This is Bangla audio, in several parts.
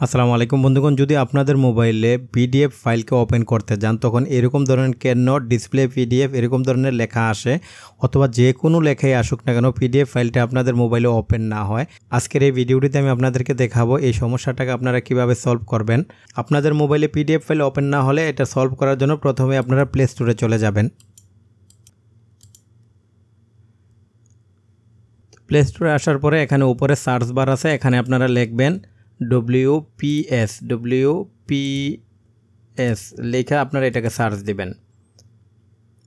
আসসালামু আলাইকুম বন্ধুগণ, যদি আপনাদের মোবাইলে পিডিএফ ফাইলকে ওপেন করতে যান তখন এরকম ধরনের ক্যান নট ডিসপ্লে পিডিএফ এরকম ধরনের লেখা আসে, অথবা যে কোনো লেখাই আসুক না কেন পিডিএফ ফাইলটা আপনাদের মোবাইলে ওপেন না হয়। আজকের এই ভিডিওটিতে আমি আপনাদেরকে দেখাবো এই সমস্যাটাকে আপনারা কিভাবে সলভ করবেন। আপনাদের মোবাইলে পিডিএফ ফাইল ওপেন না হলে এটা সলভ করার জন্য প্রথমে আপনারা প্লে স্টোরে চলে যাবেন। প্লে স্টোরে আসার পরে এখানে উপরে সার্চ বার আছে, এখানে আপনারা লিখবেন WPS লেখা আপনারা এটাকে সার্চ দিবেন।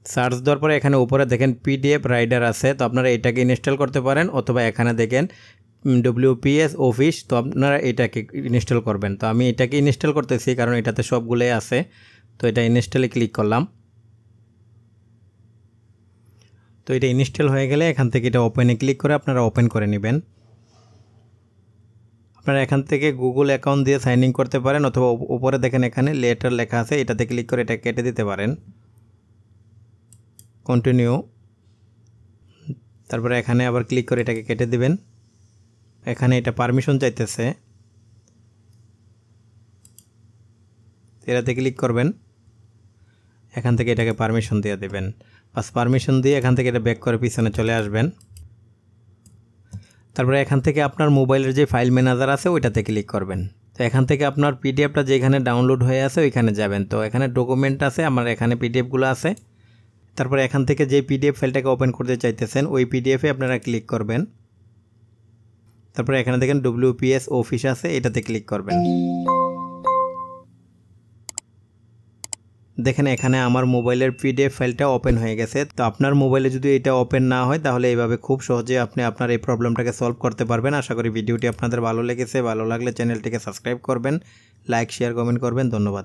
সার্চ দেওয়ার পরে এখানে উপরে দেখেন পিডিএফ রাইডার আছে, তো আপনারা এটাকে ইনস্টল করতে পারেন, অথবা এখানে দেখেন WPS অফিস, তো আপনারা এটাকে ইনস্টল করবেন। তো আমি এটাকে ইনস্টল করতেছি কারণ এটাতে সবগুলোই আছে, তো এটা ইনস্টলে ক্লিক করলাম। তো এটা ইনস্টল হয়ে গেলে এখান থেকে এটা ওপেনে ক্লিক করে আপনারা ওপেন করে নেবেন। আপনারা এখান থেকে গুগল অ্যাকাউন্ট দিয়ে সাইন ইন করতে পারেন, অথবা উপরে দেখেন এখানে লেটার লেখা আছে, এটাতে ক্লিক করে এটা কেটে দিতে পারেন। কন্টিনিউ, তারপরে এখানে আবার ক্লিক করে এটাকে কেটে দিবেন। এখানে এটা পারমিশন চাইতেছে, এটাতে ক্লিক করবেন, এখান থেকে এটাকে পারমিশন দিয়ে দেবেন। বাস পারমিশন দিয়ে এখান থেকে এটা ব্যাক করে পিছনে চলে আসবেন। তারপরে এখান থেকে আপনার মোবাইলের যে ফাইল ম্যানেজার আছে ওইটাতে ক্লিক করবেন। তো এখান থেকে আপনার পিডিএফটা যেখানে ডাউনলোড হয়ে আছে ওইখানে যাবেন। তো এখানে ডকুমেন্ট আছে, আমার এখানে পিডিএফগুলো আছে। তারপরে এখান থেকে যে পিডিএফ ফাইলটাকে ওপেন করতে চাইতেছেন ওই পিডিএফে আপনারা ক্লিক করবেন। তারপরে এখানে দেখেন WPS অফিস আছে, এটাতে ক্লিক করবেন। দেখেন এখানে আমার মোবাইলের পিডিএফ ফাইলটা ওপেন হয়ে গেছে। তো আপনার মোবাইলে যদি এটা ওপেন না হয় তাহলে এইভাবে খুব সহজে আপনি আপনার এই প্রবলেমটাকে সলভ করতে পারবেন। আশা করি ভিডিওটি আপনাদের ভালো লেগেছে। ভালো লাগলে চ্যানেলটিকে সাবস্ক্রাইব করবেন, লাইক শেয়ার কমেন্ট করবেন। ধন্যবাদ।